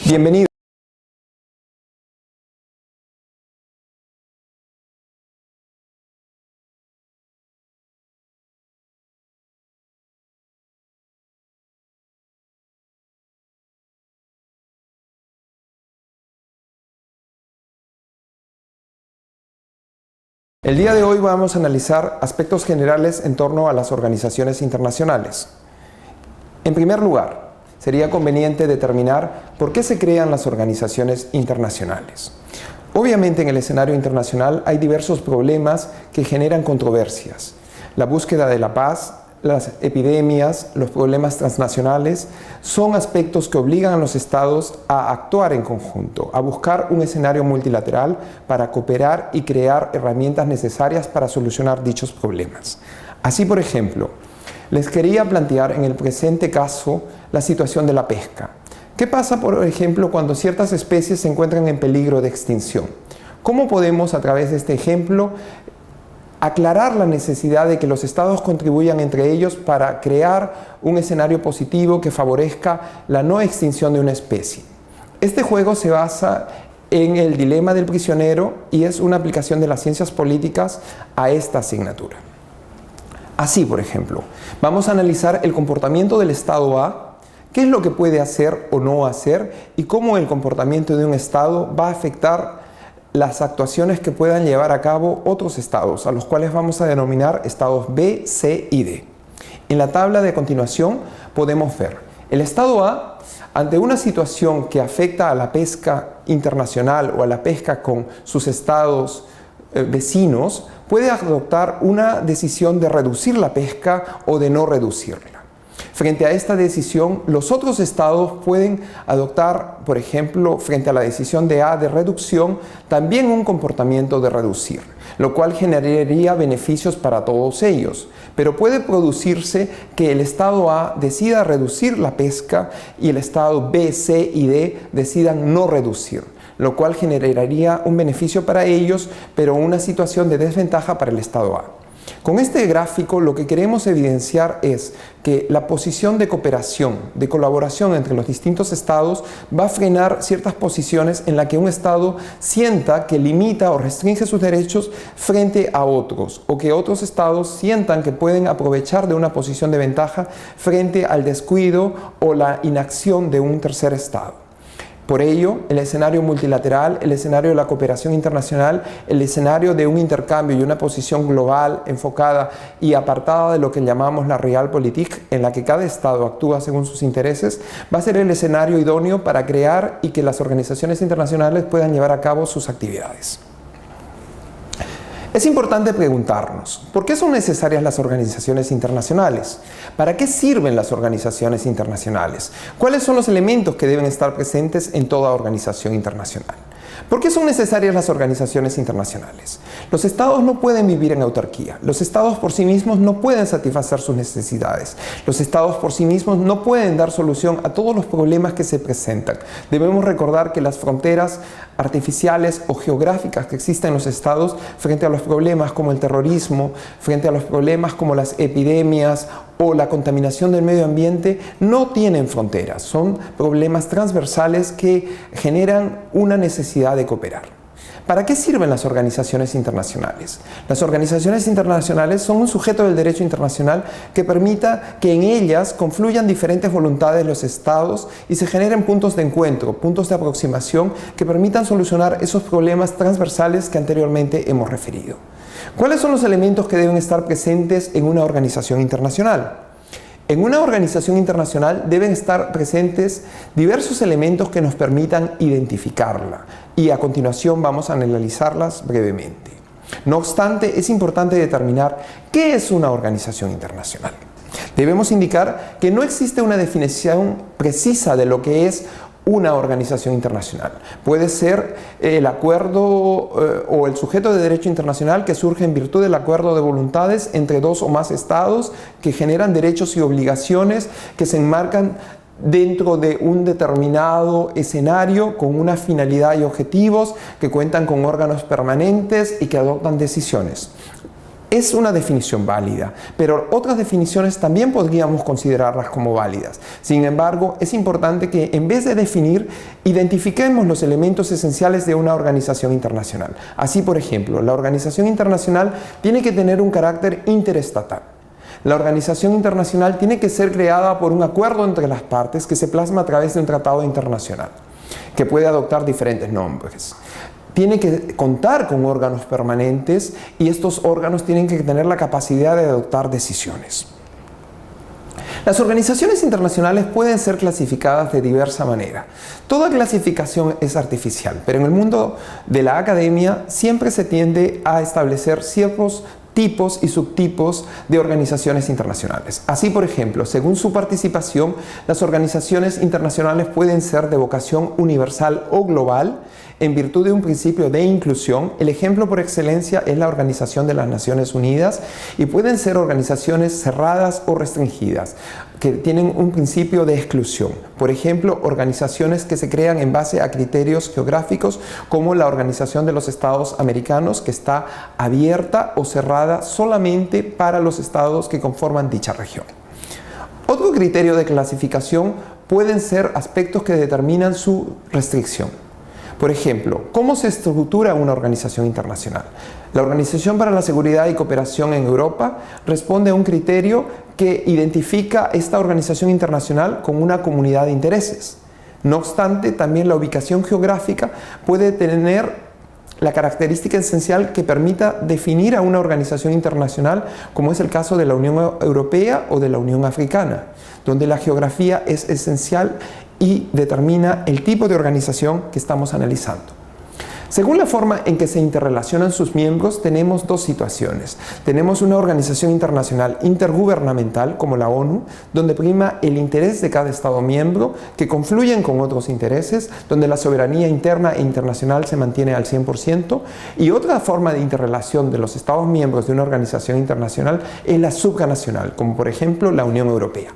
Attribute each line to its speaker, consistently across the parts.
Speaker 1: Bienvenido. El día de hoy vamos a analizar aspectos generales en torno a las organizaciones internacionales. En primer lugar, sería conveniente determinar por qué se crean las organizaciones internacionales. Obviamente en el escenario internacional hay diversos problemas que generan controversias. La búsqueda de la paz, las epidemias, los problemas transnacionales son aspectos que obligan a los estados a actuar en conjunto, a buscar un escenario multilateral para cooperar y crear herramientas necesarias para solucionar dichos problemas. Así, por ejemplo, les quería plantear en el presente caso la situación de la pesca. ¿Qué pasa, por ejemplo, cuando ciertas especies se encuentran en peligro de extinción? ¿Cómo podemos, a través de este ejemplo, aclarar la necesidad de que los estados contribuyan entre ellos para crear un escenario positivo que favorezca la no extinción de una especie? Este juego se basa en el dilema del prisionero y es una aplicación de las ciencias políticas a esta asignatura. Así, por ejemplo, vamos a analizar el comportamiento del estado A, qué es lo que puede hacer o no hacer y cómo el comportamiento de un estado va a afectar las actuaciones que puedan llevar a cabo otros estados, a los cuales vamos a denominar estados B, C y D. En la tabla de continuación podemos ver el estado A, ante una situación que afecta a la pesca internacional o a la pesca con sus estados vecinos, puede adoptar una decisión de reducir la pesca o de no reducirla. Frente a esta decisión, los otros estados pueden adoptar, por ejemplo, frente a la decisión de A de reducción, también un comportamiento de reducir, lo cual generaría beneficios para todos ellos. Pero puede producirse que el estado A decida reducir la pesca y el estado B, C y D decidan no reducir, lo cual generaría un beneficio para ellos, pero una situación de desventaja para el estado A. Con este gráfico lo que queremos evidenciar es que la posición de cooperación, de colaboración entre los distintos estados va a frenar ciertas posiciones en las que un estado sienta que limita o restringe sus derechos frente a otros, o que otros estados sientan que pueden aprovechar de una posición de ventaja frente al descuido o la inacción de un tercer estado. Por ello, el escenario multilateral, el escenario de la cooperación internacional, el escenario de un intercambio y una posición global, enfocada y apartada de lo que llamamos la realpolitik, en la que cada estado actúa según sus intereses, va a ser el escenario idóneo para crear y que las organizaciones internacionales puedan llevar a cabo sus actividades. Es importante preguntarnos, ¿por qué son necesarias las organizaciones internacionales? ¿Para qué sirven las organizaciones internacionales? ¿Cuáles son los elementos que deben estar presentes en toda organización internacional? ¿Por qué son necesarias las organizaciones internacionales? Los estados no pueden vivir en autarquía. Los estados por sí mismos no pueden satisfacer sus necesidades. Los estados por sí mismos no pueden dar solución a todos los problemas que se presentan. Debemos recordar que las fronteras artificiales o geográficas que existen en los estados frente a los problemas como el terrorismo, frente a los problemas como las epidemias o la contaminación del medio ambiente, no tienen fronteras. Son problemas transversales que generan una necesidad de cooperar. ¿Para qué sirven las organizaciones internacionales? Las organizaciones internacionales son un sujeto del derecho internacional que permita que en ellas confluyan diferentes voluntades de los estados y se generen puntos de encuentro, puntos de aproximación que permitan solucionar esos problemas transversales que anteriormente hemos referido. ¿Cuáles son los elementos que deben estar presentes en una organización internacional? En una organización internacional deben estar presentes diversos elementos que nos permitan identificarla y a continuación vamos a analizarlas brevemente. No obstante, es importante determinar qué es una organización internacional. Debemos indicar que no existe una definición precisa de lo que es una organización internacional. Puede ser el acuerdo o el sujeto de derecho internacional que surge en virtud del acuerdo de voluntades entre dos o más estados que generan derechos y obligaciones que se enmarcan dentro de un determinado escenario con una finalidad y objetivos, que cuentan con órganos permanentes y que adoptan decisiones. Es una definición válida, pero otras definiciones también podríamos considerarlas como válidas. Sin embargo, es importante que en vez de definir, identifiquemos los elementos esenciales de una organización internacional. Así, por ejemplo, la organización internacional tiene que tener un carácter interestatal. La organización internacional tiene que ser creada por un acuerdo entre las partes que se plasma a través de un tratado internacional, que puede adoptar diferentes nombres. Tiene que contar con órganos permanentes y estos órganos tienen que tener la capacidad de adoptar decisiones. Las organizaciones internacionales pueden ser clasificadas de diversa manera. Toda clasificación es artificial, pero en el mundo de la academia siempre se tiende a establecer ciertos tipos y subtipos de organizaciones internacionales. Así, por ejemplo, según su participación, las organizaciones internacionales pueden ser de vocación universal o global, en virtud de un principio de inclusión. El ejemplo por excelencia es la Organización de las Naciones Unidas, y pueden ser organizaciones cerradas o restringidas, que tienen un principio de exclusión. Por ejemplo, organizaciones que se crean en base a criterios geográficos, como la Organización de los Estados Americanos, que está abierta o cerrada solamente para los estados que conforman dicha región. Otro criterio de clasificación pueden ser aspectos que determinan su restricción. Por ejemplo, ¿cómo se estructura una organización internacional? La Organización para la Seguridad y Cooperación en Europa responde a un criterio que identifica esta organización internacional con una comunidad de intereses. No obstante, también la ubicación geográfica puede tener la característica esencial que permita definir a una organización internacional, como es el caso de la Unión Europea o de la Unión Africana, donde la geografía es esencial y determina el tipo de organización que estamos analizando. Según la forma en que se interrelacionan sus miembros, tenemos dos situaciones. Tenemos una organización internacional intergubernamental, como la ONU, donde prima el interés de cada Estado miembro, que confluyen con otros intereses, donde la soberanía interna e internacional se mantiene al 100%, y otra forma de interrelación de los Estados miembros de una organización internacional es la supranacional, como por ejemplo la Unión Europea.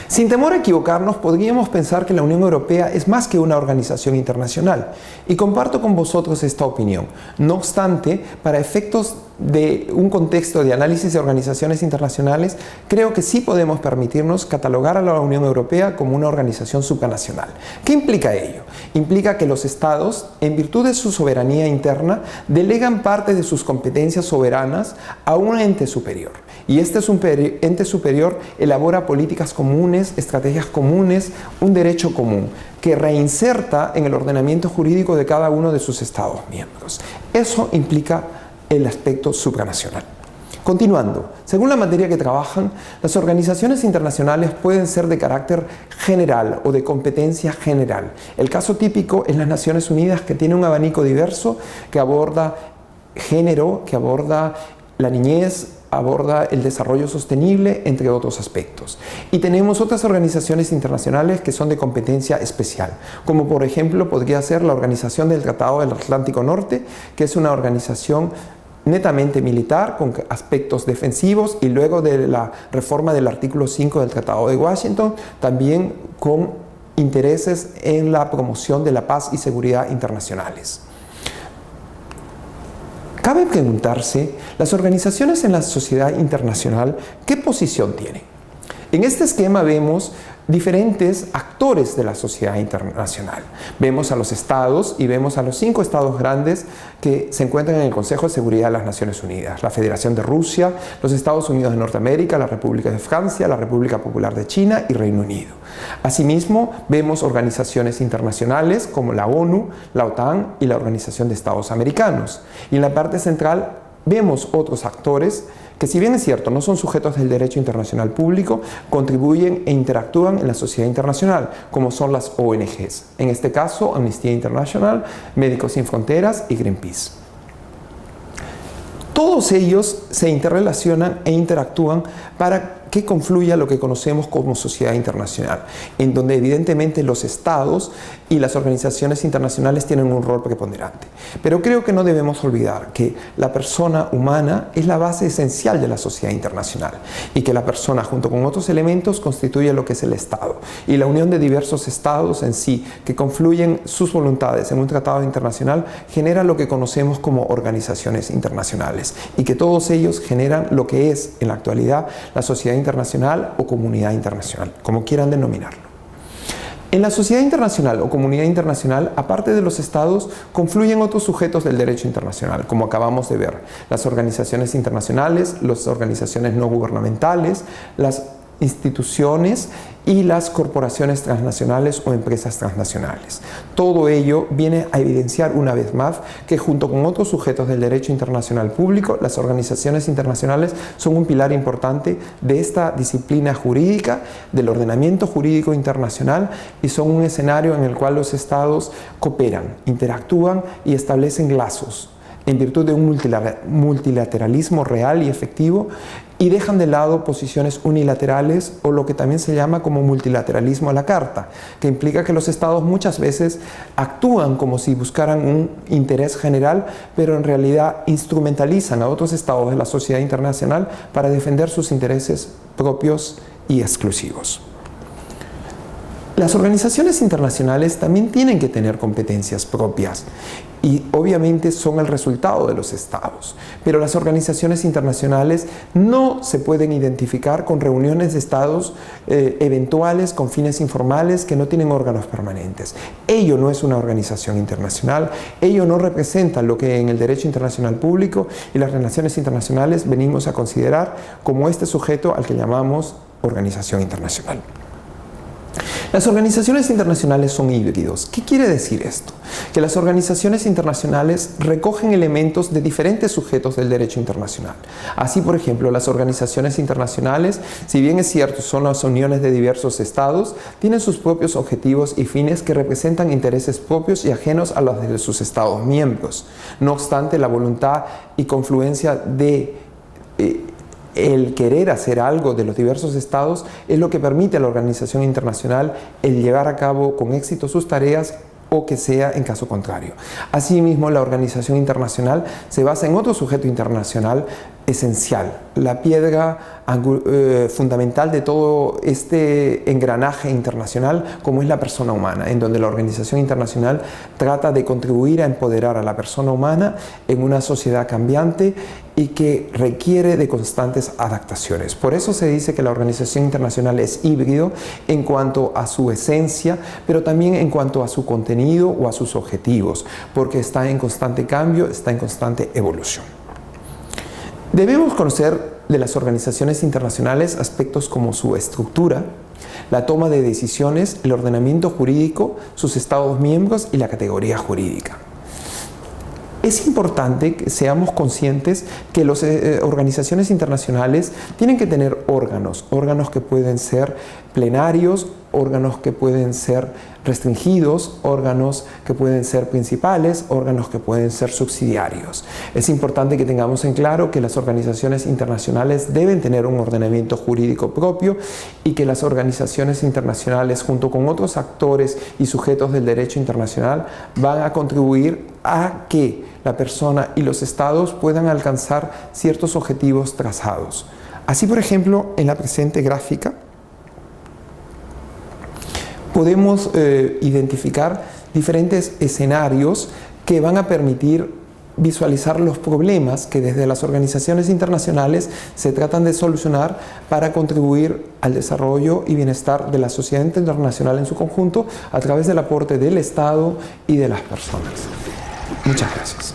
Speaker 1: Sin temor a equivocarnos, podríamos pensar que la Unión Europea es más que una organización internacional, y comparto con vosotros esta opinión. No obstante, para efectos de un contexto de análisis de organizaciones internacionales, creo que sí podemos permitirnos catalogar a la Unión Europea como una organización supranacional. ¿Qué implica ello? Implica que los estados, en virtud de su soberanía interna, delegan parte de sus competencias soberanas a un ente superior. Y este ente superior elabora políticas comunes, estrategias comunes, un derecho común, que reinserta en el ordenamiento jurídico de cada uno de sus estados miembros. Eso implica el aspecto supranacional. Continuando, según la materia que trabajan, las organizaciones internacionales pueden ser de carácter general o de competencia general. El caso típico es las Naciones Unidas, que tiene un abanico diverso que aborda género, que aborda la niñez, aborda el desarrollo sostenible, entre otros aspectos. Y tenemos otras organizaciones internacionales que son de competencia especial, como por ejemplo podría ser la Organización del Tratado del Atlántico Norte, que es una organización netamente militar, con aspectos defensivos, y luego de la reforma del artículo 5 del Tratado de Washington, también con intereses en la promoción de la paz y seguridad internacionales. Cabe preguntarse, las organizaciones en la sociedad internacional, ¿qué posición tienen? En este esquema vemos diferentes actores de la sociedad internacional. Vemos a los estados y vemos a los 5 estados grandes que se encuentran en el Consejo de Seguridad de las Naciones Unidas: la Federación de Rusia, los Estados Unidos de Norteamérica, la República de Francia, la República Popular de China y Reino Unido. Asimismo, vemos organizaciones internacionales como la ONU, la OTAN y la Organización de Estados Americanos. Y en la parte central vemos otros actores que, si bien es cierto, no son sujetos del derecho internacional público, contribuyen e interactúan en la sociedad internacional, como son las ONGs. En este caso, Amnistía Internacional, Médicos Sin Fronteras y Greenpeace. Todos ellos se interrelacionan e interactúan para que confluya lo que conocemos como sociedad internacional, en donde evidentemente los estados y las organizaciones internacionales tienen un rol preponderante. Pero creo que no debemos olvidar que la persona humana es la base esencial de la sociedad internacional y que la persona junto con otros elementos constituye lo que es el Estado, y la unión de diversos estados en sí que confluyen sus voluntades en un tratado internacional genera lo que conocemos como organizaciones internacionales, y que todos ellos generan lo que es en la actualidad la sociedad internacional o comunidad internacional, como quieran denominarlo. En la sociedad internacional o comunidad internacional, aparte de los estados, confluyen otros sujetos del derecho internacional, como acabamos de ver: las organizaciones internacionales, las organizaciones no gubernamentales, las instituciones y las corporaciones transnacionales o empresas transnacionales. Todo ello viene a evidenciar una vez más que junto con otros sujetos del derecho internacional público, las organizaciones internacionales son un pilar importante de esta disciplina jurídica, del ordenamiento jurídico internacional, y son un escenario en el cual los estados cooperan, interactúan y establecen lazos en virtud de un multilateralismo real y efectivo, y dejan de lado posiciones unilaterales o lo que también se llama como multilateralismo a la carta, que implica que los estados muchas veces actúan como si buscaran un interés general, pero en realidad instrumentalizan a otros estados de la sociedad internacional para defender sus intereses propios y exclusivos. Las organizaciones internacionales también tienen que tener competencias propias y obviamente son el resultado de los estados, pero las organizaciones internacionales no se pueden identificar con reuniones de estados eventuales con fines informales que no tienen órganos permanentes. Ello no es una organización internacional, ello no representa lo que en el derecho internacional público y las relaciones internacionales venimos a considerar como este sujeto al que llamamos organización internacional. Las organizaciones internacionales son híbridos. ¿Qué quiere decir esto? Que las organizaciones internacionales recogen elementos de diferentes sujetos del derecho internacional. Así, por ejemplo, las organizaciones internacionales, si bien es cierto son las uniones de diversos estados, tienen sus propios objetivos y fines que representan intereses propios y ajenos a los de sus estados miembros. No obstante, la voluntad y confluencia de el querer hacer algo de los diversos estados es lo que permite a la organización internacional el llevar a cabo con éxito sus tareas, o que sea en caso contrario. Asimismo, la organización internacional se basa en otro sujeto internacional esencial, la piedra fundamental de todo este engranaje internacional, como es la persona humana, en donde la organización internacional trata de contribuir a empoderar a la persona humana en una sociedad cambiante y que requiere de constantes adaptaciones. Por eso se dice que la organización internacional es híbrido en cuanto a su esencia, pero también en cuanto a su contenido o a sus objetivos, porque está en constante cambio, está en constante evolución. Debemos conocer de las organizaciones internacionales aspectos como su estructura, la toma de decisiones, el ordenamiento jurídico, sus estados miembros y la categoría jurídica. Es importante que seamos conscientes que las organizaciones internacionales tienen que tener órganos que pueden ser plenarios, órganos que pueden ser restringidos, órganos que pueden ser principales, órganos que pueden ser subsidiarios. Es importante que tengamos en claro que las organizaciones internacionales deben tener un ordenamiento jurídico propio y que las organizaciones internacionales, junto con otros actores y sujetos del derecho internacional, van a contribuir a que la persona y los estados puedan alcanzar ciertos objetivos trazados. Así, por ejemplo, en la presente gráfica podemos identificar diferentes escenarios que van a permitir visualizar los problemas que desde las organizaciones internacionales se tratan de solucionar para contribuir al desarrollo y bienestar de la sociedad internacional en su conjunto a través del aporte del Estado y de las personas. Muchas gracias.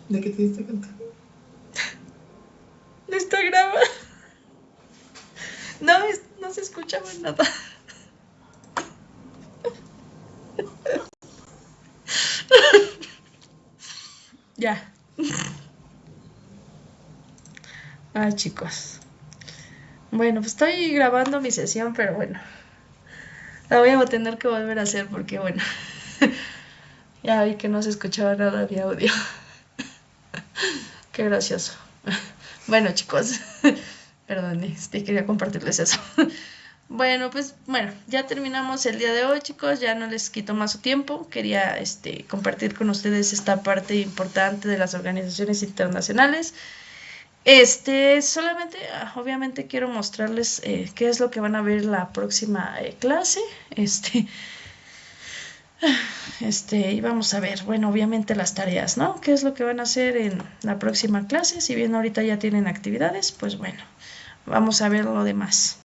Speaker 2: ¿De qué te diste cuenta?
Speaker 3: No está grabado. No, no se escuchaba nada. Ya. Ay, chicos. Bueno, pues estoy grabando mi sesión, pero bueno. La voy a tener que volver a hacer porque, bueno, ya vi que no se escuchaba nada de audio. Qué gracioso. Bueno, chicos. Perdón, quería compartirles eso. Bueno, pues bueno, ya terminamos el día de hoy, chicos, ya no les quito más su tiempo. Quería compartir con ustedes esta parte importante de las organizaciones internacionales. Solamente, obviamente quiero mostrarles qué es lo que van a ver la próxima clase. Y vamos a ver, bueno, obviamente las tareas, ¿no? ¿Qué es lo que van a hacer en la próxima clase? Si bien ahorita ya tienen actividades, pues bueno, vamos a ver lo demás.